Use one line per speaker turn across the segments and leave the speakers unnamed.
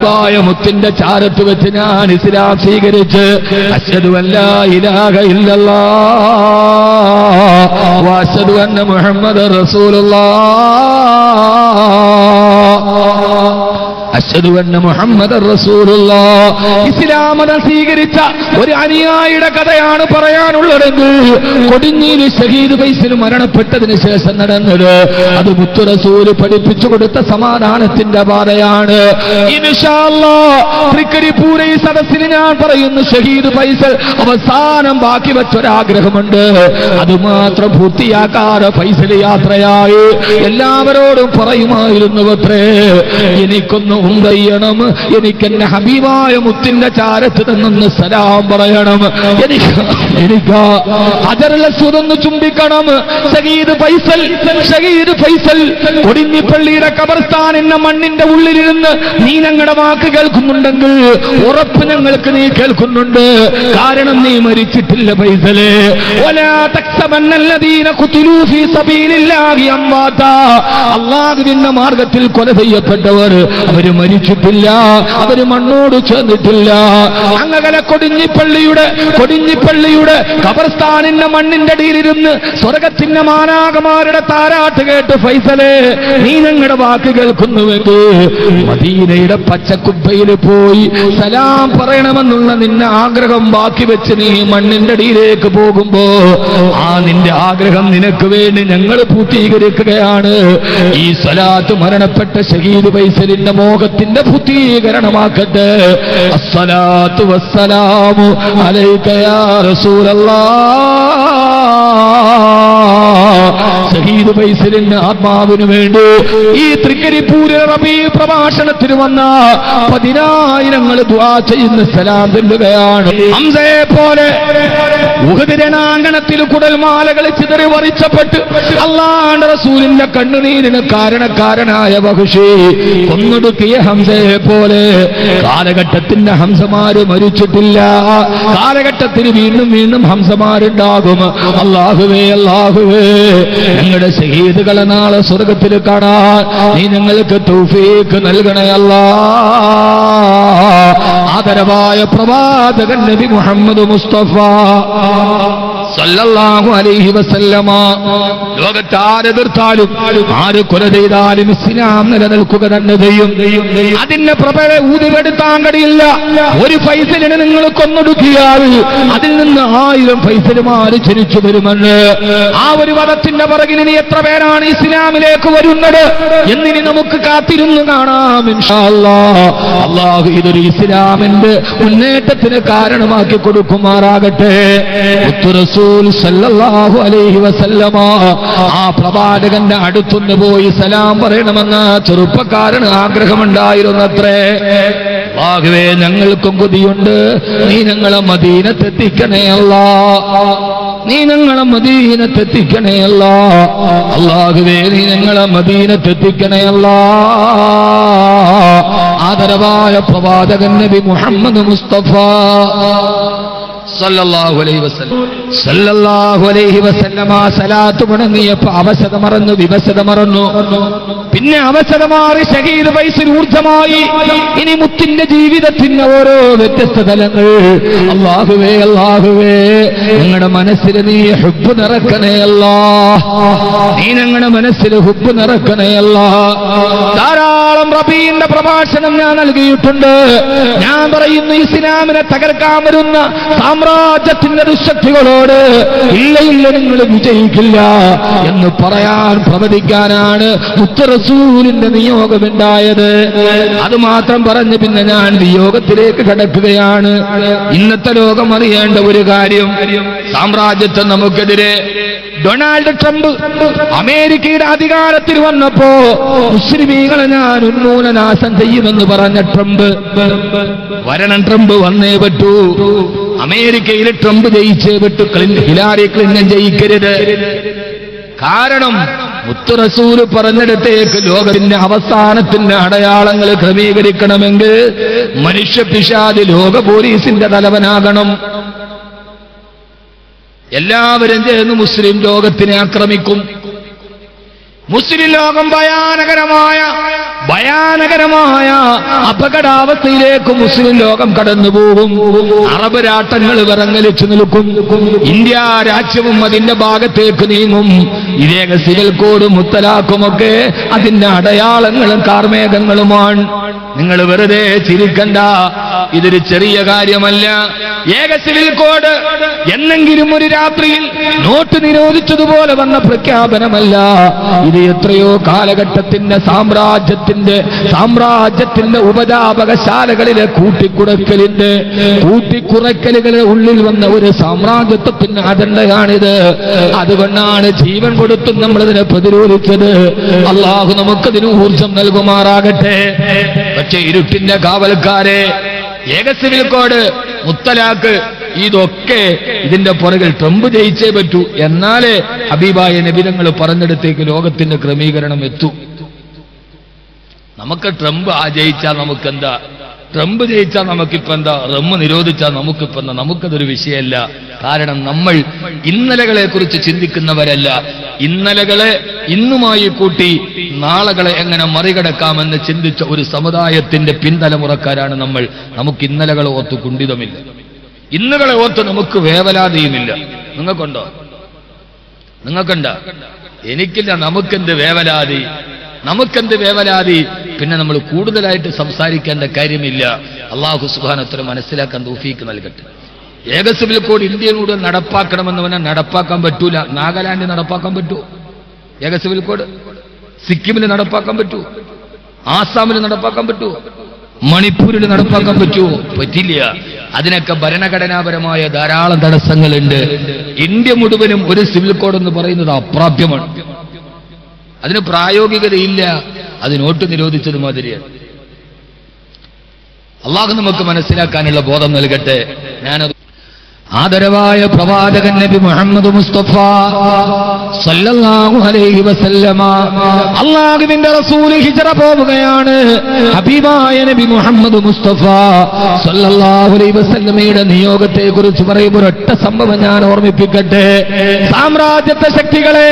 മുത്തിന്റെ ചാരത്ത് വെച്ച് ഞാൻ ഇസ്ലാം സ്വീകരിച്ച് അശ്ഹദു അല്ലാ ഇലാഹ ഇല്ലല്ലാഹ് വ അശ്ഹദു അന്ന മുഹമ്മദർ റസൂലുള്ളാഹ് അശ്ഹദു അന്ന മുഹമ്മദർ റസൂലുള്ളാഹ്. ഇസ്ലാം മതം സ്വീകരിച്ച ഒരു അനുയായിയുടെ കഥയാണ് പറയാനുള്ളതെങ്കിൽ കൊടിഞ്ഞിയിൽ ഷഹീദ് ഫൈസൽ മരണപ്പെട്ടതിന് ശേഷം നടന്നത് അത് മുത്തു റസൂൽ പഠിപ്പിച്ചു കൊടുത്ത സമാധാനത്തിന്റെ പാതയാണ്. ഇൻഷാ അല്ലാഹ് തൃക്കരിപ്പൂർ ഈ സദസ്സിൽ ഞാൻ പറയുന്നു, ഷഹീദ് ഫൈസൽ അവസാനം ബാക്കി വെച്ചൊരാഗ്രഹമുണ്ട്, അതുമാത്രം പൂർത്തിയാക്കാതെ ഫൈസൽ യാത്രയായി എല്ലാവരോടും പറയുമായിരുന്നു, അത്രേ എനിക്കൊന്ന് ഉണ്ടയ്യണം, എനിക്കെന്നെ ഹബീബായ മുത്തിന്റെ ചാരത്ത് നിന്നൊന്ന് സലാം പറയണം, എനിക്ക് ഹജറുൽ അസ്വദ് ഒന്ന് ചുംബിക്കണം. ഷഹീദ് ഫൈസൽ കൊടിഞ്ഞിപ്പള്ളിയുടെ ഖബർസ്ഥാനിന്റെ മണ്ണിന്റെ ഉള്ളിലിരുന്ന് നീ ഞങ്ങളുടെ വാക്ക് കേൾക്കുന്നുണ്ടെങ്കിൽ ഉറപ്പ് ഞങ്ങൾക്ക് നീ കേൾക്കുന്നുണ്ട്, കാരണം നീ മരിച്ചിട്ടില്ല ഫൈസലേ. വലാ തക്സബന്നല്ലദീന ഖുതിലൂ ഫീ സബീലില്ലാഹി അംവാതാ, അല്ലാഹുവിന്റെ മാർഗ്ഗത്തിൽ കൊല ചെയ്യപ്പെട്ടവർ അവര് മരിച്ചിട്ടില്ല, അവര് മണ്ണോട് ചേർന്നിട്ടില്ല. അങ്ങനെ കൊടിഞ്ഞിപ്പള്ളിയുടെ ഖബർസ്ഥാനിന്റെ മണ്ണിന്റെ അടിയിലിരുന്ന് സ്വർഗത്തിന്റെ മാലാഖമാരുടെ താരാട്ട് കേട്ട് ഫൈസലേ നീ ഞങ്ങളുടെ വാക്ക് കേൾക്കുന്നുവെങ്കിൽ മദീനയുടെ പച്ചക്കുബ്ബയിൽ പോയി സലാം പറയണമെന്നുള്ള നിന്റെ ആഗ്രഹം ബാക്കി വെച്ച് നീ മണ്ണിന്റെ അടിയിലേക്ക് പോകുമ്പോ ആ നിന്റെ ആഗ്രഹം നിനക്ക് വേണ്ടി ഞങ്ങൾ പൂർത്തീകരിക്കുകയാണ്. ഈ സ്വലാത്ത് മരണപ്പെട്ട ഷഹീദ് ഫൈസലിന്റെ മോഹത്തിന്റെ പൂർത്തീകരണമാക്കട്ടെ. അസ്സലാത്തു വസ്സലാമു അലൈക യാ റസൂലല്ലാഹ്. ഷഹീദ് ഫൈസലിന്റെ ആത്മാവിന് വേണ്ടി ഈ തൃക്കരിപ്പൂര് റബീ പ്രഭാഷണത്തിന് വന്ന 10,000 ദുആ ചെയ്യുന്ന സലാം ചൊല്ലുകയാണ്. ഹംസയെ പോലെ ഉഹദ് രണാങ്കണത്തിൽ കുടൽമാലകൾ ചിതറി വറിച്ചപ്പെട്ട് അല്ലാഹുവിന്റെ റസൂലിന്റെ കണ്ണുനീരിന് കാരണക്കാരനായ വഹ്ശി കൊന്നൊടുക്കിയ ഹംസയെ പോലെ കാലഘട്ടത്തിന്റെ ഹംസമാര് മരിച്ചിട്ടില്ല, കാലഘട്ടത്തിന് വീണ്ടും ഹംസമാരുണ്ടാകും. അല്ലാഹുവേ ഞങ്ങളുടെ ഷഹീദുകളെ നാളെ സ്വർഗത്തിൽ കാണാൻ നീ ഞങ്ങൾക്ക് തൗഫീഖ് നൽകണേ അല്ലാഹ്. ആദരവായ പ്രവാചകൻ നബി മുഹമ്മദ് മുസ്തഫ സല്ലല്ലാഹു അലൈഹി വസല്ലമ ലോകത്ത് ആരെതിർത്താലും ആര് കൊല ചെയ്താലും ഇസ്ലാം നിലനിൽക്കുക തന്നെ ചെയ്യും. അതിന്റെ പ്രഭയെ ഊതിവെടുത്താൻ കഴിയില്ല. ഒരു ഫൈസലിനെ നിങ്ങൾ കൊന്നൊടുക്കിയാൽ അതിൽ നിന്ന് 1000 ഫൈസലുമാര് ജനിച്ചു വരുമെന്ന്. ആ ഒരു വധത്തിന്റെ പുറകിൽ ഇനി എത്ര പേരാണ് ഇസ്ലാമിലേക്ക് വരുന്നത് എന്നിനി നമുക്ക് കാത്തിരുന്നു കാണാം ഇൻഷാ അല്ലാഹ്. അല്ലാഹു ഇതൊരു ഇസ്ലാമിന്റെ മുന്നേറ്റത്തിന് കാരണമാക്കി കൊടുക്കുമാറാകട്ടെ. റസൂൽ സല്ലല്ലാഹു അലൈഹി വസല്ലമ ആ പ്രവാചകന്റെ അടുത്തുനിന്ന് പോയി സലാം പറയണമെന്ന് ചെറുപ്പക്കാരന് ആഗ്രഹമുണ്ടായിരുന്നത്രേ. അല്ലാഹുവേ ഞങ്ങൾക്കും കൊതിയുണ്ട്, നീ ഞങ്ങളെ മദീനത്തെത്തിക്കണേ അല്ലാഹ്, നീ ഞങ്ങളെ മദീനത്തെത്തിക്കണേ അല്ലാഹ്. അല്ലാഹുവേ നീ ഞങ്ങളെ മദീനത്തെത്തിക്കണേ അല്ലാഹ്. ആദരവായ പ്രവാചകൻ നബി മുഹമ്മദ് മുസ്തഫ സല്ലല്ലാഹു അലൈഹി വസല്ലമ സലാത്ത് മുടങ്ങിയപ്പോ അവശത മറന്നു, വിവശത മറന്നു. പിന്നെ അവശത മാറി ഷഹീദ് ഫൈസൽ ഊർജ്ജമായി. ഇനി മുത്തിന്റെ ജീവിതത്തിന് ഓരോ വ്യത്യസ്ത തലങ്ങൾ. അല്ലാഹുവേ ഞങ്ങളുടെ മനസ്സിൽ നീ ഹുബ്ബ് നിറക്കണേ അല്ലാഹ്, നീ ഞങ്ങളുടെ മനസ്സിൽ ഹുബ്ബ് നിറക്കണേ അല്ലാഹ്. ധാരാളം റബീന്റെ പ്രഭാഷണം ഞാൻ നൽകിയിട്ടുണ്ട്. ഞാൻ പറയുന്നു ഇസ്ലാമിനെ തകർക്കാൻ വരുന്ന സാമ്രാജ്യത്തിന്റെ ദുശക്തികളോട് ഇല്ല നിങ്ങൾ വിജയിക്കില്ല എന്ന് പറയാൻ പ്രവചിക്കാനാണ് മുത്ത് റസൂലിന്റെ നിയോഗമുണ്ടായത്. അതുമാത്രം പറഞ്ഞ് പിന്നെ ഞാൻ നിയോഗത്തിലേക്ക് കടക്കുകയാണ്. ഇന്നത്തെ ലോകം അറിയേണ്ട ഒരു കാര്യം, സാമ്രാജ്യത്വം നമുക്കെതിരെ ഡൊണാൾഡ് ട്രംപ് അമേരിക്കയുടെ അധികാരത്തിൽ വന്നപ്പോ മുസ്ലിമീങ്ങളെ ഞാൻ ഉന്മൂലനാശം ചെയ്യുമെന്ന് പറഞ്ഞ ട്രംപ് ട്രംപ് വന്നേ പറ്റൂ. അമേരിക്കയിൽ ട്രംപ് ജയിച്ചേ പറ്റൂ, ഹിലാരി ക്ലിന്റൺ ജയിക്കരുത്. കാരണം മുത്ത് റസൂൽ പറഞ്ഞിടത്തേക്ക് ലോകത്തിന്റെ അവസാനത്തിന്റെ അടയാളങ്ങൾ ക്രമീകരിക്കണമെങ്കിൽ മനുഷ്യ പിശാച് ലോക പോലീസിന്റെ തലവനാകണം. എല്ലാവരും ചേർന്ന് മുസ്ലിം ലോകത്തിനെ ആക്രമിക്കും. മുസ്ലിം ലോകം ഭയാനകരമായ അപകടാവസ്ഥയിലേക്ക് മുസ്ലിം ലോകം കടന്നുപോകും. അറബ് രാഷ്ട്രങ്ങൾ വിറങ്ങലിച്ചു നിൽക്കും. ഇന്ത്യ രാജ്യവും അതിന്റെ ഭാഗത്തേക്ക് നീങ്ങും. ഇതേക സിവിൽ കോഡും മുത്തലാഖുമൊക്കെ അതിന്റെ അടയാളങ്ങളും കാർമേഘങ്ങളുമാണ്. നിങ്ങൾ വെറുതെ ചിരിക്കണ്ട, ഇതൊരു ചെറിയ കാര്യമല്ല. ഏക സിവിൽ കോഡ് എന്നെങ്കിലും ഒരു രാത്രിയിൽ നോട്ട് നിരോധിച്ചതുപോലെ വന്ന പ്രഖ്യാപനമല്ല. ഇത് എത്രയോ കാലഘട്ടത്തിന്റെ സാമ്രാജ്യത്തിന്റെ ഉപജാപകശാലകളിലെ കൂട്ടിക്കുറക്കലുകളുടെ ഉള്ളിൽ വന്ന ഒരു സാമ്രാജ്യത്വത്തിന്റെ അജണ്ടയാണിത്. അതുകൊണ്ടാണ് ജീവൻ കൊടുത്തും നമ്മളിതിനെ പ്രതിരോധിച്ചത്. അള്ളാഹു നമുക്കതിന് ഊർജം നൽകുമാറാകട്ടെ. പക്ഷേ ഇരുട്ടിന്റെ കാവൽക്കാരെ, ഏക സിവിൽ കോഡ്, മുത്തലാഖ്, ഇതൊക്കെ ഇതിന്റെ പുറകിൽ ട്രംപ് ജയിച്ചേ പറ്റൂ. എന്നാലേ ഹബീബായ നബി തങ്ങൾ പറഞ്ഞിടത്തേക്ക് ലോകത്തിന്റെ ക്രമീകരണം എത്തൂ. നമുക്ക് ട്രംപ് ജയിച്ചാൽ നമുക്കെന്താ? ട്രംപ് ജയിച്ചാൽ നമുക്കിപ്പോ എന്താ? റമ്മ് നിരോധിച്ചാൽ നമുക്കിപ്പോ എന്താ? നമുക്കതൊരു വിഷയമല്ല. കാരണം നമ്മൾ ഇന്നലകളെ കുറിച്ച് ചിന്തിക്കുന്നവരല്ല. ഇന്നലകളെ ഇന്നുമായി കൂട്ടി നാളകളെ എങ്ങനെ മറികടക്കാമെന്ന് ചിന്തിച്ച ഒരു സമുദായത്തിന്റെ പിൻതലമുറക്കാരാണ് നമ്മൾ. നമുക്ക് ഇന്നലകളെ ഓർത്ത് കുണ്ഠിതമില്ല, ഇന്നുകളെ ഓർത്ത് നമുക്ക് വേവലാതിയുമില്ല. നിങ്ങൾക്കുണ്ടോ? നിങ്ങൾക്കുണ്ടോ? എനിക്കില്ല. നമുക്കെന്ത് വേവലാതി? പിന്നെ നമ്മൾ കൂടുതലായിട്ട് സംസാരിക്കേണ്ട കാര്യമില്ല. അല്ലാഹു സുബ്ഹാനഹു വ തആല മനസ്സിലാക്കാൻ തൗഫീക്ക് നൽകട്ടെ. ഏക സിവിൽ കോഡ് ഇന്ത്യയിലൂടെ നടപ്പാക്കണമെന്ന് പറഞ്ഞാൽ നടപ്പാക്കാൻ പറ്റൂല. നാഗാലാൻഡിൽ നടപ്പാക്കാൻ പറ്റൂ ഏക സിവിൽ കോഡ്? സിക്കിമിൽ നടപ്പാക്കാൻ പറ്റൂ? ആസാമിൽ നടപ്പാക്കാൻ പറ്റൂ? മണിപ്പൂരിൽ നടപ്പാക്കാൻ പറ്റുമോ? പറ്റില്ല. അതിനൊക്കെ ഭരണഘടനാപരമായ ധാരാളം തടസ്സങ്ങളുണ്ട്. ഇന്ത്യ മുഴുവനും ഒരു സിവിൽ കോഡ് എന്ന് പറയുന്നത് അപ്രാപ്യമാണ്. അതിന് പ്രായോഗികതയില്ല. അത് നോട്ട് നിരോധിച്ചത് മാതിരിയാണ്. അള്ളാഹു നമുക്ക് മനസ്സിലാക്കാനുള്ള ബോധം നൽകട്ടെ. ഞാനത് ആദരവായ പ്രവാചകൻ നബി മുഹമ്മദ് മുസ്തഫ സല്ലല്ലാഹു അലൈഹി വസല്ലമ, അല്ലാഹുവിന്റെ റസൂൽ ഹിജ്റ പോവുകയാണ്. ഹബീബായ നബി മുഹമ്മദ് മുസ്തഫ സല്ലല്ലാഹു അലൈഹി വസല്ലമയുടെ നിയോഗത്തെ കുറിച്ച് പറയുമ്പോൾ ഒറ്റ സംഭവം ഞാൻ ഓർമ്മിപ്പിക്കട്ടെ. സാമ്രാജ്യത്വ ശക്തികളെ,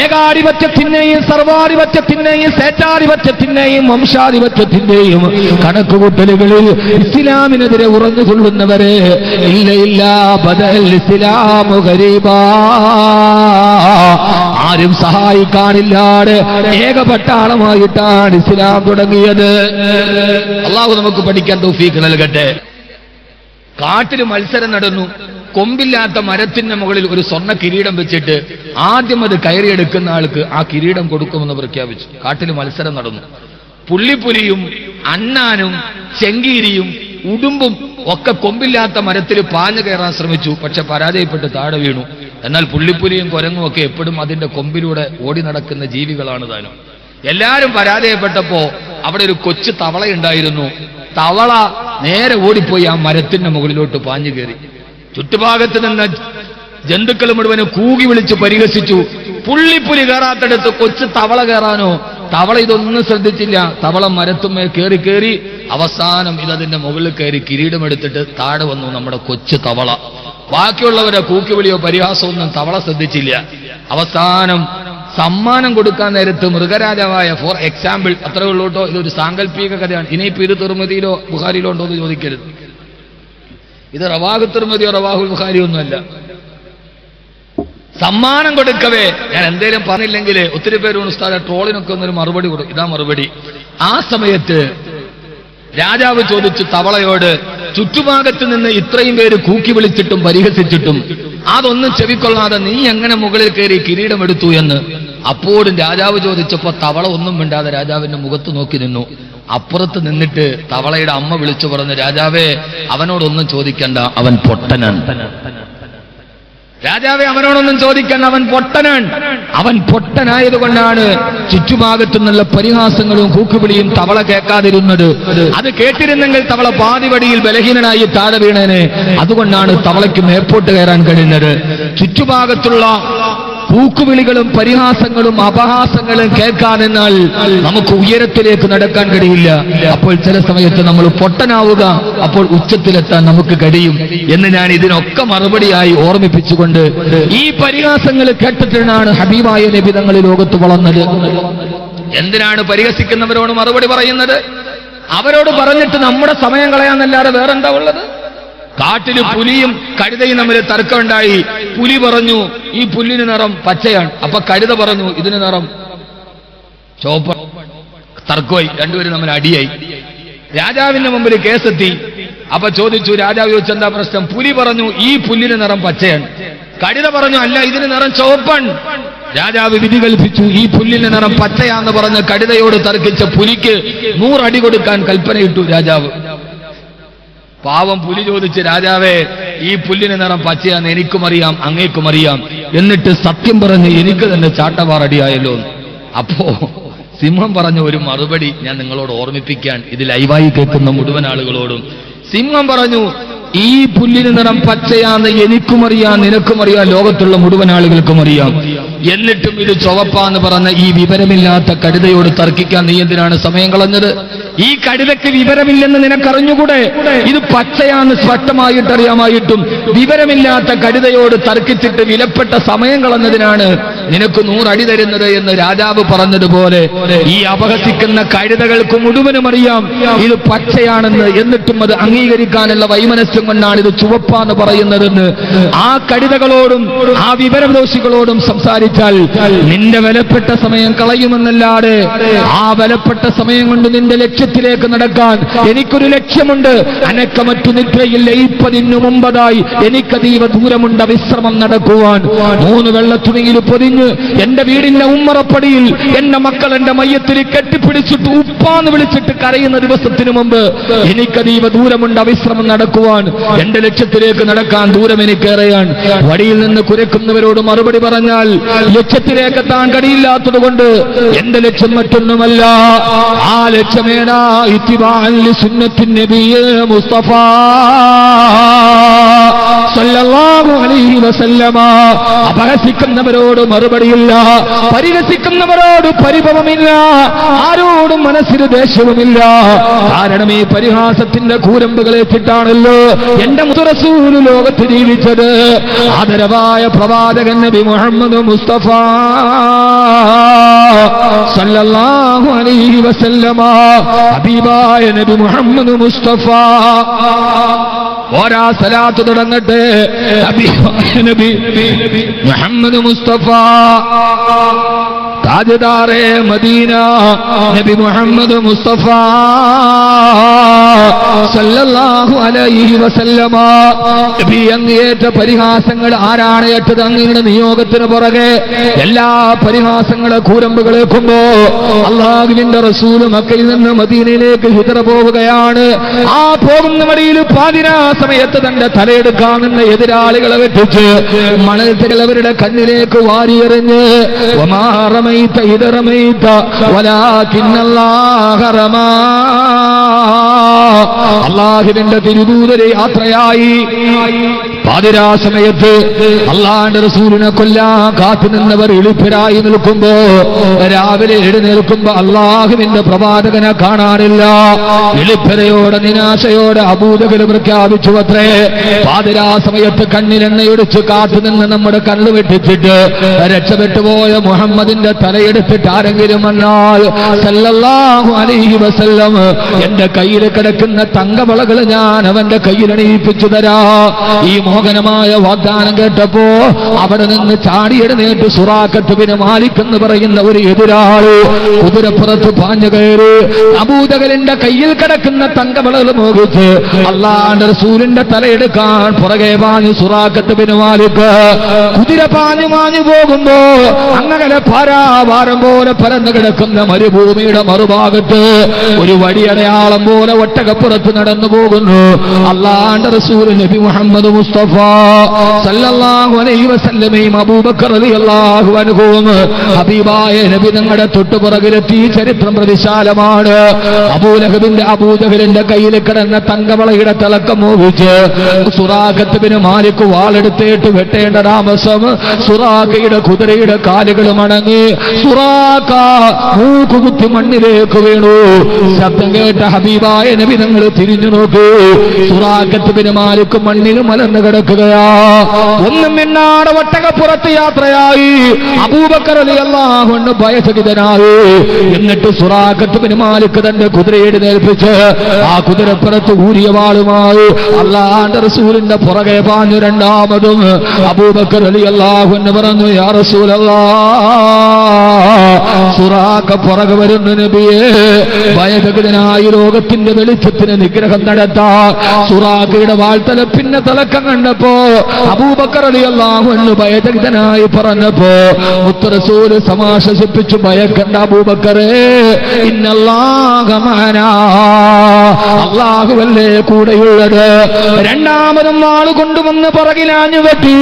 ഏകാധിപത്യത്തിന്റെയും സർവാധിപത്യത്തിന്റെയും സ്വേച്ഛാധിപത്യത്തിന്റെയും വംശാധിപത്യത്തിന്റെയും കണക്കുകൂട്ടലുകളിൽ ഇസ്ലാമിനെതിരെ ഉറഞ്ഞുകൊള്ളുന്നവരെ ഇല്ല ബദൽ ഇസ്ലാമു ഗരീബാ, ആരും സഹായിക്കാനില്ലാതെ ഏകപട്ടാളമായിട്ടാണ് ഇസ്ലാം തുടങ്ങിയത്. അള്ളാഹു നമുക്ക് പഠിക്കാൻ തൗഫീഖ് നൽകട്ടെ. കാട്ടിൽ മത്സരം നടന്നു. കൊമ്പില്ലാത്ത മരത്തിന്റെ മുകളിൽ ഒരു സ്വർണ്ണ കിരീടം വെച്ചിട്ട് ആദ്യം അത് കയറിയെടുക്കുന്ന ആൾക്ക് ആ കിരീടം കൊടുക്കുമെന്ന് പ്രഖ്യാപിച്ചു. കാട്ടിൽ മത്സരം നടന്നു. പുള്ളിപ്പുലിയും അണ്ണാനും ചെങ്കീരിയും ഉടുമ്പും ഒക്കെ കൊമ്പില്ലാത്ത മരത്തിൽ പാഞ്ഞു കയറാൻ ശ്രമിച്ചു. പക്ഷെ പരാജയപ്പെട്ട് താഴെ വീണു. എന്നാൽ പുള്ളിപ്പുലിയും കുരങ്ങും ഒക്കെ എപ്പോഴും അതിന്റെ കൊമ്പിലൂടെ ഓടി നടക്കുന്ന ജീവികളാണ് താനും. എല്ലാവരും പരാജയപ്പെട്ടപ്പോ അവിടെ ഒരു കൊച്ചു തവളയുണ്ടായിരുന്നു. തവള നേരെ ഓടിപ്പോയി ആ മരത്തിന്റെ മുകളിലോട്ട് പാഞ്ഞു കയറി. ചുറ്റുഭാഗത്ത് നിന്ന് ജന്തുക്കൾ മുഴുവനും കൂകി വിളിച്ച് പരിഹസിച്ചു. പുള്ളിപ്പുലി കയറാത്തടുത്ത് കൊച്ചു തവള കയറാനോ? തവള ഇതൊന്നും ശ്രദ്ധിച്ചില്ല. തവള മരത്തുമേ കയറി അവസാനം ഇതതിന്റെ മുകളിൽ കയറി കിരീടമെടുത്തിട്ട് താഴെ വന്നു നമ്മുടെ കൊച്ചു തവള. ബാക്കിയുള്ളവരെ കൂക്കിവിളിയോ പരിഹാസമൊന്നും തവള ശ്രദ്ധിച്ചില്ല. അവസാനം സമ്മാനം കൊടുക്കാൻ നേരത്ത് മൃഗരാജാവായ, ഫോർ എക്സാമ്പിൾ, അത്രേ ഉള്ളൂട്ടോ, ഇതൊരു സാങ്കല്പിക കഥയാണ്. ഇനിയിപ്പോ ഇത് തിർമിദിയിലോ ബുഖാരിയിലോ ഉണ്ടോ എന്ന് ചോദിക്കരുത്. ഇത് റവാഹു തിർമിദിയോ റവാഹുൽ ബുഖാരിയോ ഒന്നുമല്ല. സമ്മാനം കൊടുക്കവേ ഞാൻ എന്തേലും പറഞ്ഞില്ലെങ്കിൽ ഒത്തിരി പേര് ഉസ്താദെ ട്രോളിനൊക്കെ ഒന്നൊരു മറുപടി കൊടുക്കും. ഇതാ മറുപടി. ആ സമയത്ത് രാജാവ് ചോദിച്ചു തവളയോട്, ചുറ്റുഭാഗത്ത് നിന്ന് ഇത്രയും പേര് കൂക്കി വിളിച്ചിട്ടും പരിഹസിച്ചിട്ടും അതൊന്നും ചെവിക്കൊള്ളാതെ നീ എങ്ങനെ മുകളിൽ കയറി കിരീടമെടുത്തു എന്ന്. അപ്പോഴും രാജാവ് ചോദിച്ചപ്പോ തവള ഒന്നും മിണ്ടാതെ രാജാവിന്റെ മുഖത്ത് നോക്കി നിന്നു. അപ്പുറത്ത് നിന്നിട്ട് തവളയുടെ അമ്മ വിളിച്ചു പറഞ്ഞു, രാജാവേ അവനോടൊന്നും ചോദിക്കണ്ട, അവൻ പൊട്ടനാണ്. രാജാവെ അവനോടൊന്നും ചോദിക്കാൻ, അവൻ പൊട്ടനാണ്. അവൻ പൊട്ടനായതുകൊണ്ടാണ് ചുറ്റുഭാഗത്തു നിന്നുള്ള പരിഹാസങ്ങളും കൂക്കുവിളിയും തവള കേൾക്കാതിരുന്നത്. അത് കേട്ടിരുന്നെങ്കിൽ തവള പാതിവടിയിൽ ബലഹീനനായി താഴെ വീണേനെ. അതുകൊണ്ടാണ് തവളയ്ക്ക് മേപ്പോട്ട് കയറാൻ കഴിയുന്നത്. ചുറ്റുഭാഗത്തുള്ള കൂക്കുവിളികളും പരിഹാസങ്ങളും അപഹാസങ്ങളും കേൾക്കാനെന്നാൽ നമുക്ക് ഉയരത്തിലേക്ക് നടക്കാൻ കഴിയില്ല. അപ്പോൾ ചില സമയത്ത് നമ്മൾ പൊട്ടനാവുക, അപ്പോൾ ഉച്ചത്തിലെത്താൻ നമുക്ക് കഴിയും എന്ന് ഞാൻ ഇതിനൊക്കെ മറുപടിയായി ഓർമ്മിപ്പിച്ചുകൊണ്ട്, ഈ പരിഹാസങ്ങൾ കേട്ടിട്ടാണ് ഹബീബായ നബി തങ്ങൾ ലോകത്ത് വളർന്നത്. എന്തിനാണ് പരിഹസിക്കുന്നവരോട് മറുപടി പറയുന്നത്? അവരോട് പറഞ്ഞിട്ട് നമ്മുടെ സമയം കളയാന്നല്ലാതെ വേറെന്താ ഉള്ളത്? കാട്ടില് പുലിയും കഴുതയും തമ്മിൽ തർക്കമുണ്ടായി. പുലി പറഞ്ഞു ഈ പുല്ലിന് നിറം പച്ചയാണ്. അപ്പൊ കഴുത പറഞ്ഞു ഇതിന് നിറം ചുവപ്പ്. തർക്കമായി, രണ്ടുപേരും തമ്മിൽ അടിയായി. രാജാവിന്റെ മുമ്പിൽ കേസെത്തി. അപ്പൊ ചോദിച്ചു, രാജാവ് ചോദിച്ചു എന്താ പ്രശ്നം? പുലി പറഞ്ഞു ഈ പുല്ലിന് നിറം പച്ചയാണ്. കഴുത പറഞ്ഞു അല്ല ഇതിന് നിറം ചുവപ്പാണ്. രാജാവ് വിധി കൽപ്പിച്ചു, ഈ പുല്ലിന് നിറം പച്ചയാന്ന് പറഞ്ഞ് കഴുതയോട് തർക്കിച്ച പുലിക്ക് 100 അടി കൊടുക്കാൻ കൽപ്പനയിട്ടു രാജാവ്. പാവം പുലി ചോദിച്ച്, രാജാവേ ഈ പുല്ലിന് നിറം പച്ചയാന്ന് എനിക്കും അറിയാം അങ്ങേക്കും അറിയാം, എന്നിട്ട് സത്യം പറഞ്ഞ് എനിക്ക് തന്നെ ചാട്ടവാറടിയായല്ലോ. അപ്പോ സിംഹം പറഞ്ഞ ഒരു മറുപടി ഞാൻ നിങ്ങളോട് ഓർമ്മിപ്പിക്കാൻ, ഇത് ലൈവായി കേൾക്കുന്ന മുഴുവൻ ആളുകളോടും. സിംഹം പറഞ്ഞു ഈ പുല്ലിന് നിറം പച്ചയാന്ന് എനിക്കും അറിയാം നിനക്കും അറിയാം ലോകത്തുള്ള മുഴുവൻ ആളുകൾക്കും അറിയാം, എന്നിട്ടും ഇത് ചുവപ്പാന്ന് പറഞ്ഞ ഈ വിവരമില്ലാത്ത കഴുതയോട് തർക്കിക്കാൻ നീ എന്തിനാണ് സമയം കളഞ്ഞത്? ഈ കഴുതയ്ക്ക് വിവരമില്ലെന്ന് നിനക്കറിഞ്ഞുകൂടെ? ഇത് പച്ചയാന്ന് സ്പഷ്ടമായിട്ട് അറിയാമായിട്ടും വിവരമില്ലാത്ത കഴുതയോട് തർക്കിച്ചിട്ട് വിലപ്പെട്ട സമയം കളഞ്ഞതിനാണ് നിനക്ക് 100 അടി തരുന്നത് എന്ന് രാജാവ് പറഞ്ഞതുപോലെ ഈ അപഹസിക്കുന്ന കഴുതകൾക്ക് മുഴുവനും അറിയാം ഇത് പച്ചയാണെന്ന്, എന്നിട്ടും അത് അംഗീകരിക്കാനുള്ള വൈമനസ്യം കൊണ്ടാണ് ഇത് ചുവപ്പാന്ന് പറയുന്നതെന്ന് ആ കഴുതകളോടും ആ വിവരദോഷികളോടും സംസാരിച്ചാൽ നിന്റെ വിലപ്പെട്ട സമയം കളയുമെന്നല്ലാതെ ആ വിലപ്പെട്ട സമയം കൊണ്ട് നിന്റെ ലക്ഷ്യത്തിലേക്ക് നടക്കാൻ എനിക്കൊരു ലക്ഷ്യമുണ്ട്. അനക്കമറ്റു നിദ്രയിൽ ലയിപ്പതിനു മുമ്പതായി എനിക്കതീവ ദൂരമുണ്ട് വിശ്രമം നടക്കുവാൻ. 3 വെള്ളത്തുണിയിൽ പൊതിഞ്ഞ് എന്റെ വീടിന്റെ ഉമ്മറപ്പടിയിൽ എന്റെ മക്കൾ എന്റെ മയ്യത്തിൽ കെട്ടിപ്പിടിച്ചിട്ട് ഉപ്പാന്ന് വിളിച്ചിട്ട് കരയുന്ന ദിവസത്തിനു മുമ്പ് എനിക്കതീവ ദൂരമുണ്ട് വിശ്രമം നടക്കുവാൻ. എന്റെ ലക്ഷ്യത്തിലേക്ക് നടക്കാൻ ദൂരം എനിക്കേറെയാണ്. വടിയിൽ നിന്ന് കുരക്കുന്നവരോട് മറുപടി പറഞ്ഞാൽ ലക്ഷ്യത്തിലേക്ക് എത്താൻ കഴിയില്ലാത്തത് കൊണ്ട് എന്റെ ലക്ഷ്യം മറ്റൊന്നുമല്ല. ആ ലക്ഷ്യമേനാ ഇത്തിബാഅൻ ലിസുന്നത്തിൻ നബിയ്യ മുസ്തഫ സല്ലല്ലാഹു അലൈഹി വസല്ലമ. അപഹസിക്കുന്നവരോട് മറുപടിയില്ല, പരിഹസിക്കുന്നവരോട് പരിഭവമില്ല, ആരോടും മനസ്സിന് ദേഷ്യവുമില്ല. കാരണം ഈ പരിഹാസത്തിന്റെ കൂരമ്പുകളേറ്റിട്ടാണല്ലോ എന്റെ മുത്തുറസൂല് ലോകത്ത് ജീവിച്ചത്. ആദരവായ പ്രവാചകൻ നബി മുഹമ്മദ് മുസ്തഫ സല്ലല്ലാഹു അലൈഹി വസല്ലമ. ഹബീബായ നബി മുഹമ്മദ് മുസ്തഫ. ഓരാ സലാത്ത് തുടങ്ങട്ടെ. ഹബീബായ നബി മുഹമ്മദ് മുസ്തഫ താജ്ദാറെ മദീന നബി മുഹമ്മദ് മുസ്തഫ സല്ലല്ലാഹു അലൈഹി വസല്ലമ. നബി അങ്ങേറ്റ പരിഹാസങ്ങൾ ആരാണ് ഏറ്റത്? അങ്ങയുടെ നിയോഗത്തിന് പുറകെ എല്ലാ പരിഹാസങ്ങളെ കൂരമ്പുകളേക്കുമ്പോ അള്ളാഹുവിന്റെ റസൂൽ മക്കയിൽ നിന്ന് മദീനയിലേക്ക് ഹിജ്റ പോവുകയാണ്. ആ പോകുന്ന വഴിയിൽ പാതിരാ സമയത്ത് തന്റെ തലയെടുക്കാമെന്ന എതിരാളികളെ വെട്ടിച്ച് മണൽത്തികൾ അവരുടെ കണ്ണിലേക്ക് വാരിയെറിഞ്ഞ് അള്ളാഹുവിന്റെ തിരുദൂതരെ യാത്രയായി പാതിരാ സമയത്ത് അള്ളാഹുവിന്റെ റസൂലിനെ കൊല്ലാൻ കാത്തുനിന്നവർ എളുപ്പരായി നിൽക്കുമ്പോ രാവിലെ എഴുന്നേൽക്കുമ്പോ അള്ളാഹുവിന്റെ പ്രവാചകനെ കാണാനില്ല. എളുപ്പരയോടെ നിരാശയോടെ അബൂജഹൽ പ്രഖ്യാപിച്ചു അത്രേ, പാതിരാ സമയത്ത് കണ്ണിലെണ്ണയൊടിച്ച് കാത്തുനിന്ന് നമ്മുടെ കണ്ണു വെട്ടിച്ചിട്ട് രക്ഷപ്പെട്ടു പോയ മുഹമ്മദിന്റെ തലയെടുത്തിട്ട് ആരെങ്കിലും വന്നാൽ സല്ലല്ലാഹു അലൈഹി വസല്ലം എന്റെ കയ്യിൽ കിടക്കുന്ന തങ്കവളകൾ ഞാൻ അവന്റെ കയ്യിൽ അണിയിപ്പിച്ചു തരാ. ഈ മോഹനമായ വാഗ്ദാനം കേട്ടപ്പോ അവിടെ നിന്ന് ചാടിയെഴുന്നേറ്റ് സുറാഖത്ത് ബിൻ മാലിക് എന്ന് പറയുന്ന ഒരു എതിരാള് കുതിരപ്പുറത്ത് പാഞ്ഞു കയറി അബൂജഹലിന്റെ കയ്യിൽ കിടക്കുന്ന തങ്കവളകൾ മോഹിച്ച് അല്ലാഹുവിന്റെ റസൂലിന്റെ തലയെടുക്കാൻ പുറകെ പാഞ്ഞു സുറാഖത്ത് ബിൻ മാലിക്. കുതിര പാഞ്ഞു പോകുമ്പോ അങ്ങനെ ഭാരം പോലെ പരന്നു കിടക്കുന്ന മരുഭൂമിയുടെ മറുഭാഗത്ത് ഒരു വടിയടയാളം പോലെ ഒട്ടകപ്പുറത്ത് നടന്നു പോകുന്നു അല്ലാഹുവിന്റെ റസൂൽ നബി മുഹമ്മദ് മുസ്തഫ മുസ്തഫ സല്ലല്ലാഹു അലൈഹി വസല്ലമയും അബൂബക്കർ റളിയല്ലാഹു അൻഹുവും ഹബീബായ നബി തങ്ങളുടെ തൊട്ടുപുറകിലെത്തി. ചരിത്രം പ്രതിശാലമാണ്. അബൂജഹലിന്റെ കയ്യിൽ കിടന്ന തങ്കവളയുടെ തിളക്കം മോഹിച്ച് സുറാഖത്ത് ബിൻ മാലിക് വാളെടുത്തേട്ട് വെട്ടേണ്ട താമസം സുറാഖയുടെ കുതിരയുടെ കാലുകൾ മടങ്ങി സുറാഖ മൂക്കുകുത്തി മണ്ണിലേക്ക് വീണു. ശബ്ദം കേട്ട ഹബീബായ നബി തങ്ങൾ തിരിഞ്ഞു നോക്കൂ. സുറാഖത്ത് ബിൻ മാലിക് മണ്ണിൽ മലർന്നു കിടക്കുകയാ. ഒന്നും മിന്നാടെ ഒട്ടകപ്പുറത്ത് യാത്രയായി. അബൂബക്കർ റളിയല്ലാഹു അൻഹു ഭയചകിതനായി. എന്നിട്ട് സുറാഖത്ത് ബിൻ മാലിക് തന്റെ കുതിരയെ നേൽപ്പിച്ച് ആ കുതിരപ്പുറത്ത് ഊരിയ വാളുമായി അല്ലാഹുവിന്റെ റസൂലിന്റെ പുറകെ പാഞ്ഞു. രണ്ടാമതും അബൂബക്കർ റളിയല്ലാഹു അൻഹു പറഞ്ഞു, യാ റസൂലല്ലാഹ്, സുറാഖ പുറകെ വരുന്നു നബിയേ. ഭയചകിതനായി ലോകത്തിന്റെ വെളിച്ചത്തിന് നിഗ്രഹം നടത്താൻ സുറാഖയുടെ വാൾത്തല പിന്നെ തിളക്കം കണ്ടപ്പോ അബൂബക്കർ റളിയല്ലാഹു അൻഹു ഭയചകിതനായി പറഞ്ഞപ്പോ മുത്ത് റസൂൽ സമാശ്വസിപ്പിച്ചു, ഭയക്കണ്ട അബൂബക്കറേ, ഇന്നല്ലാഹ മഅനാ, അല്ലാഹുവല്ലേ കൂടെയുള്ളത്. രണ്ടാമതും വാള് കൊണ്ടുവന്ന് പുറകിലാഞ്ഞു വെട്ടി.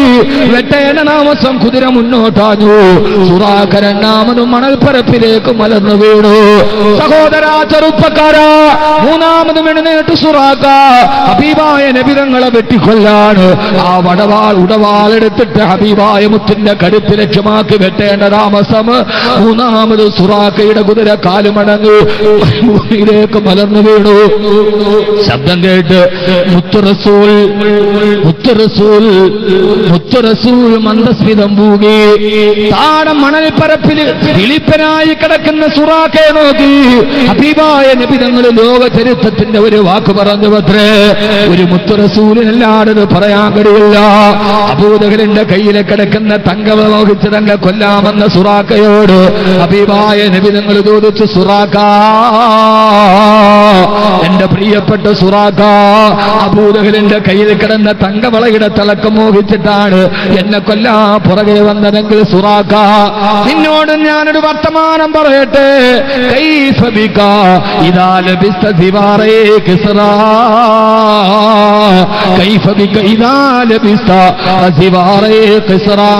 വെട്ടേണ്ട താമസം കുതിര മുന്നോട്ടാഞ്ഞു. സുറാഖ രണ്ടാമതും മണൽപ്പരപ്പിലേക്ക് മലർന്നു വീണു. സഹോദരാ, ചെറുപ്പക്കാരാ, മൂന്നാമതും എഴുന്നേറ്റ് സുറാഖ ഹബീബായ നബി തങ്ങളെ വെട്ടിക്കൊല്ലാണ്. ആ ഉടവാളെടുത്തിട്ട് ഹബീബായ മുത്തിന്റെ കരുത്ത് ലക്ഷ്യമാക്കി വെട്ടേണ്ട താമസം മൂന്നാമത് സുറാഖയുടെ കുതിര കാലുമടങ്ങി ഭൂമിയിലേക്ക് മലർന്നു വീണു. ശബ്ദം കേട്ട് മുത്തുറസൂൽ മന്ദസ്മിതം പൂകി. താഴെ മണൽപ്പരപ്പിൽ ദിലീപനായി കിടക്കുന്ന സുറാഖയെ നോക്കി ഹബീബായ നബി തങ്ങൾ ലോക ചരിത്രത്തിന്റെ ഒരു വാക്ക് പറഞ്ഞു അത്രേ. ഒരു മുത്തുറസൂലിനല്ലാതെ പറയാൻ കഴിയില്ല. അബൂജഹലിന്റെ കയ്യിലെ കിടക്കുന്ന തങ്കവ മോഹിച്ച് തന്നെ കൊല്ലാമെന്ന സുറാഖയോട് ഹബീബായ നബി തങ്ങൾ ചോദിച്ചു, സുറാഖ, എന്റെ പ്രിയപ്പെട്ട സുറാഖ, അബൂജഹലിന്റെ കയ്യിൽ കിടന്ന തങ്കവളയുടെ തിളക്കം മോഹിച്ചിട്ടാണ് എന്നെ കൊല്ലാ പുറകെ വന്നതെങ്കിൽ സുറാഖ, നിന്നോട് ഞാനൊരു വർത്തമാനം പറയട്ടെ. കൈഫ ബിക ഇദാ ലബിസ്ത സിവാറേ കിസ്റാ, കൈഫ ബിക ഇദാ ലബിസ്ത സിവാറേ കിസ്റാ.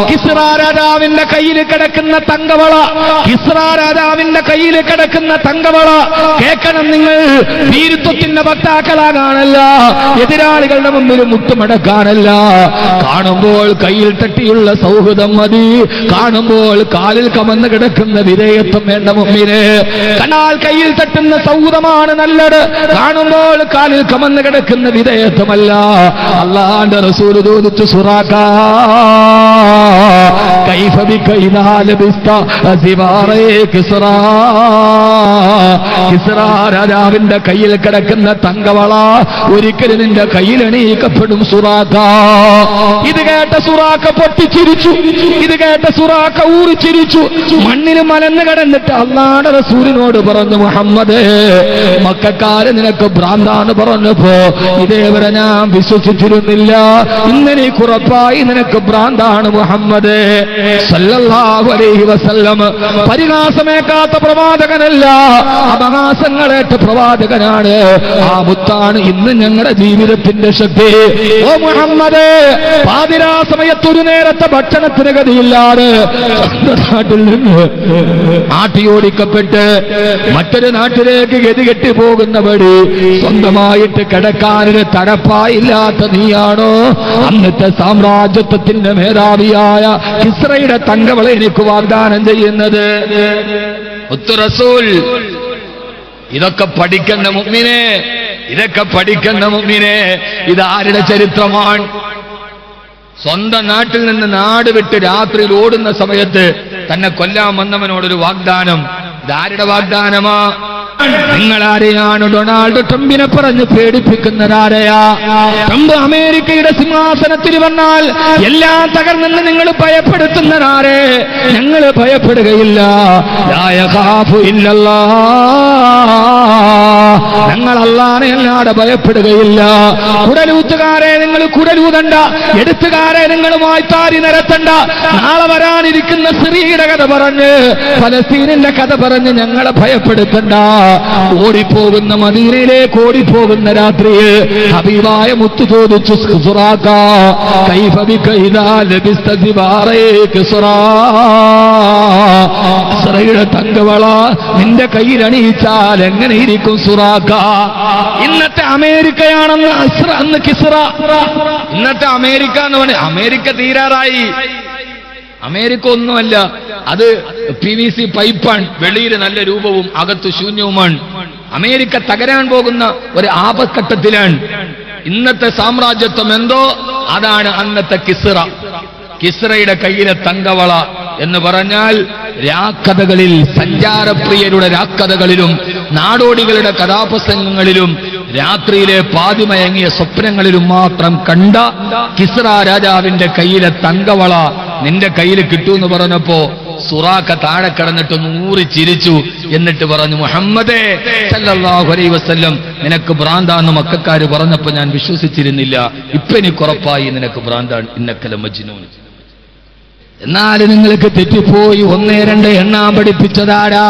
കിസ്റാ രാജാവിന്റെ കയ്യിൽ കിടക്കുന്ന തങ്കവള, കിസ്റാ രാജാവിന്റെ കയ്യിൽ കിടക്കുന്ന തങ്കവള കേൾക്കണം നിങ്ങൾ. ഭീരുത്വത്തിന്റെ വക്താക്കളാകാനല്ല, എതിരാളികളുടെ മുമ്പിൽ മുട്ടുമടക്കാനല്ല. കാണുമ്പോൾ കയ്യിൽ തട്ടിയുള്ള സൗഹൃദം മതി. കാണുമ്പോൾ കാലിൽ കമന്ന് കിടക്കുന്ന വിധേയത്വം വേണ്ട മുമ്പിന്. കണ്ടാൽ കയ്യിൽ തട്ടുന്ന സൗഹൃദമാണ് നല്ലത്. കാണുമ്പോൾ കാലിൽ കമന്ന് കിടക്കുന്ന വിധേയത്വമല്ല. അല്ലാഹുവിന്റെ റസൂൽ ചോദിച്ചു, സുറാഖ, കൈഫ ബിക ഇദാ ലബിസ്ത സിവാറേ കിസ്റാ, കിസ്റാ രാജാവിന്റെ കയ്യിൽ കിടക്കുന്ന തങ്കവള ഒരിക്കലും നിന്റെ കയ്യിൽ അണിയിക്കപ്പെടും സുറാഖ. ഇത് കേട്ട സുറാഖ പൊട്ടിച്ചിരിച്ചു. ഇത് കേട്ട സുറാഖ ഊറിച്ചിരിച്ചു. മണ്ണിൽ മലന്ന് കിടന്നിട്ട് അല്ലാഹുവിന്റെ റസൂലിനോട് പറഞ്ഞു, മുഹമ്മദേ, മക്കക്കാര് നിനക്ക് ഭ്രാന്താന്ന് പറഞ്ഞപ്പോ ഇതേവരെ ഞാൻ വിശ്വസിച്ചിരുന്നില്ല. ഇന്നലെ കുറപ്പായി നിനക്ക് ഭ്രാന്താണ് മുഹമ്മദേ സല്ലല്ലാഹു അലൈഹി വസല്ലം. പരിഹാസമേക്കാത്ത പ്രവാചകനല്ല, അപഹാസങ്ങളേറ്റ പ്രവാചകനാണ്. ആ മുത്താണ് ഇന്ന് ഞങ്ങളുടെ ജീവിതത്തിന്റെ ശക്തി. ഓ മുഹമ്മദേ, പാതിരാ സമയത്തൊരു നേരത്തെ ഭക്ഷണത്തിന് ഗതിയില്ലാതെ നാട്ടിൽ നിന്ന് ആട്ടിയോടിക്കപ്പെട്ട് മറ്റൊരു നാട്ടിലേക്ക് ഗതികെട്ടി പോകുന്ന വഴി സ്വന്തമായിട്ട് കിടക്കാനൊരു തടപ്പായില്ലാത്ത നീയാണോ അന്നത്തെ സാമ്രാജ്യത്വത്തിന്റെ മേധാവിയായ കിസ്റയുടെ തങ്കവള എനിക്ക് വാഗ്ദാനം ചെയ്യുന്നത്? റസൂൽ, ഇതൊക്കെ പഠിക്കേണ്ട മുഅ്മിനേ, ഇതൊക്കെ പഠിക്കേണ്ട മുഅ്മിനേ. ഇത് ആരുടെ ചരിത്രമാണ്? സ്വന്തം നാട്ടിൽ നിന്ന് നാട് വിട്ട് രാത്രിയിൽ ഓടുന്ന സമയത്ത് തന്നെ കൊല്ലാൻ വന്നവനോടൊരു വാഗ്ദാനം. ഇതാരുടെ വാഗ്ദാനമാ? നിങ്ങളാരെയാണ് ഡൊണാൾഡ് ട്രംപിനെ പറഞ്ഞ് പേടിപ്പിക്കുന്നതാരെയാ? ട്രംപ് അമേരിക്കയുടെ സിംഹാസനത്തിൽ വന്നാൽ എല്ലാം തകർന്നെന്ന് നിങ്ങൾ ഭയപ്പെടുത്തുന്നതാരെ? ഞങ്ങൾ ഭയപ്പെടുകയില്ല. ലാ യഖാഫു ഇല്ലല്ലാഹ്, ഞങ്ങൾ അല്ലാഹനെ അല്ലാതെ ഭയപ്പെടുകയില്ല. കുടലൂത്തുകാരെ നിങ്ങൾ കുടലൂതണ്ട, എടുത്തുകാരെ നിങ്ങൾ വായ്ത്താരി നിരത്തണ്ട. നാളെ വരാനിരിക്കുന്ന സിറിയയുടെ കഥ പറഞ്ഞ്, ഫലസ്തീനിന്റെ കഥ പറഞ്ഞ് ഞങ്ങളെ ഭയപ്പെടുത്തണ്ട. ഓടിപ്പോകുന്ന മദീനയിലേക്ക് ഓടിപ്പോകുന്ന രാത്രിയിൽ ഹബീബായ മുത്തു ചോദിച്ചു, സുറാഖ കൈഫ ബിക ഇദാ ലബിസ്ത സിബാറേ കിസ്റാ, കിസ്റയുടെ തങ്കവള നിന്റെ കയ്യിൽ അണിയിച്ചാൽ എങ്ങനെയിരിക്കും സുറാഖ? ഇന്നത്തെ അമേരിക്കയാണെന്ന് അന്ന് കിസ്റ. ഇന്നത്തെ അമേരിക്ക എന്ന് പറഞ്ഞ അമേരിക്ക തീരാറായി. അമേരിക്ക ഒന്നുമല്ല, അത് PVC പൈപ്പാണ്. വെളിയിൽ നല്ല രൂപവും അകത്ത് ശൂന്യവുമാണ്. അമേരിക്ക തകരാൻ പോകുന്ന ഒരു ആപത്ഘട്ടത്തിലാണ്. ഇന്നത്തെ സാമ്രാജ്യത്വം എന്തോ അതാണ് അന്നത്തെ കിസ്റ. കിസ്റയുടെ കയ്യിലെ തങ്കവള എന്ന് പറഞ്ഞാൽ രാക്കഥകളിൽ, സഞ്ചാരപ്രിയരുടെ രാക്കഥകളിലും നാടോടികളുടെ കഥാപ്രസംഗങ്ങളിലും രാത്രിയിലെ പാതിമയങ്ങിയ സ്വപ്നങ്ങളിലും മാത്രം കണ്ട കിസ്റ രാജാവിന്റെ കയ്യിലെ തങ്കവള നിന്റെ കയ്യിൽ കിട്ടൂന്ന് പറഞ്ഞപ്പോ സുറാഖ താഴെ കിടന്നിട്ട് നൂറി ചിരിച്ചു. എന്നിട്ട് പറഞ്ഞു, മുഹമ്മദേ സല്ലല്ലാഹു അലൈഹി വസല്ലം നിനക്ക് ഭ്രാന്താന്ന് മക്കക്കാര് പറഞ്ഞപ്പോ ഞാൻ വിശ്വസിച്ചിരുന്നില്ല. ഇപ്പൊ എനിക്ക് ഉറപ്പായി നിനക്ക് ഭ്രാന്താണ്. ഇന്നക്കല മജ്നൂൻ. എന്നാൽ നിങ്ങൾക്ക് തെറ്റിപ്പോയി. 1, 2 എണ്ണാൻ പഠിപ്പിച്ചതാരാ?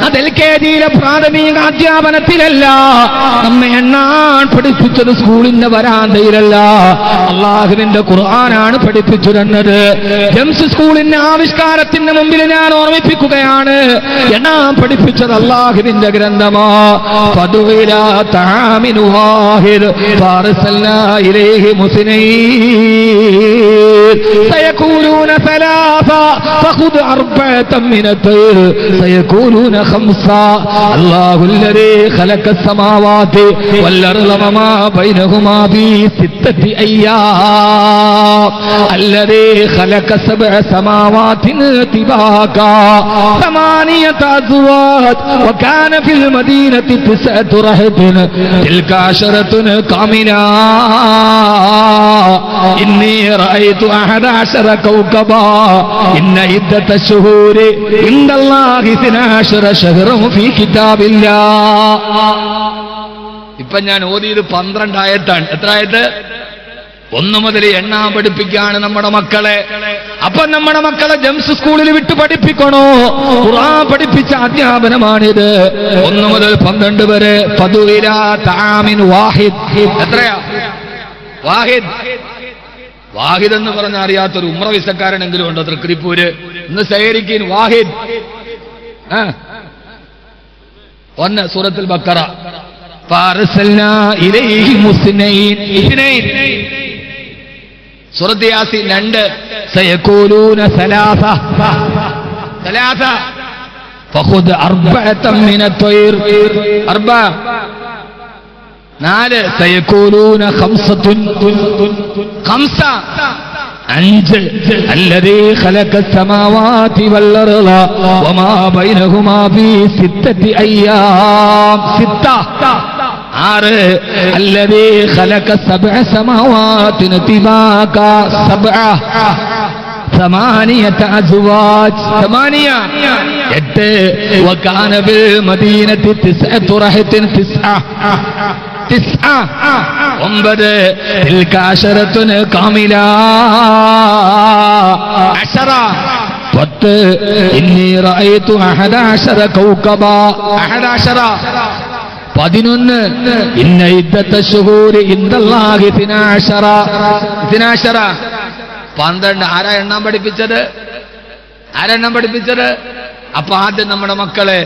അത് LKG പ്രാഥമിക അധ്യാപനത്തിലല്ല. നമ്മെ എണ്ണാൻ പഠിപ്പിച്ചത് സ്കൂളിന്റെ വരാന്തയിലല്ല, അള്ളാഹുവിന്റെ ഖുർആനാണ് പഠിപ്പിച്ചു തന്നത്. ജംസ് സ്കൂളിന്റെ ആവിഷ്കാരത്തിന് മുമ്പിൽ ഞാൻ ഓർമ്മിപ്പിക്കുകയാണ്, എണ്ണാൻ പഠിപ്പിച്ചത് അള്ളാഹുവിന്റെ ഗ്രന്ഥമാ. ഫദുഇലാ തആമിനു വാഹിദ് ഫഅർസൽനാ ഇലൈഹി മുസ്നൈൻ സയഖൂലൂന فخذ 4 من الطير سيكونون 5. الله الذي خلق السماوات والأرض وما بينهما في 6 أيام الذي خلق 7 سماوات طباقا 8 أزواج وكان في المدينة 9 رهط تلك 10 كاملة إني رأيت 11 كوكبا إن عدة الشهور عند الله 12 شهرا في كتاب الله. ഇപ്പൊ ഞാൻ ഓതിയത് 12 ആയത്താണ്. എത്ര ആയത്ത്? 1 മുതൽ എണ്ണാൻ പഠിപ്പിക്കുകയാണ് നമ്മുടെ മക്കളെ. അപ്പൊ നമ്മുടെ മക്കളെ ജംസ് സ്കൂളിൽ വിട്ട് പഠിപ്പിക്കണോ? ഖുർആൻ പഠിപ്പിച്ച അധ്യാപനമാണിത്. 1 മുതൽ 12 വരെ. ഫദുഇലാ തആമിൻ വാഹിദ്. എത്രയാ? വാഹിദ്. വാഹിദ് എന്ന് പറഞ്ഞാൽ അറിയാത്തൊരു ഉംറ വിസക്കാരനെങ്കിലും ഉണ്ടോ തൃക്കരിപ്പൂര്? ഇന്ന് ശേഖരിക്കാൻ വാഹിദ്. 1 സൂറത്തുൽ ബഖറ. ഫഅർസൽനാ ഇലൈഹി മുസ്നൈൻ. സൂറത്ത് യാസീൻ 2. സയഖൂലൂന 3. ഫഖുദ് 4 മിന ത്വയ്ർ. 4. സയഖൂലൂന 5. 5. الذي خلق السماوات والأرض وما بينهما في 6 أيام. 6. 6. الذي خلق 7 سماوات طباقا. 7. 8 أزواج. 8. وكان بالمدينة 9 رهط. 9. 9. تلك 10 كاملة. 10. 10. إني رأيت 11 كوكبا. 11. 11. إن عدة الشهور عند الله 12. 12. ആരാ എണ്ണം പഠിപ്പിച്ചത്? അപ്പൊ ആദ്യം നമ്മുടെ മക്കളെ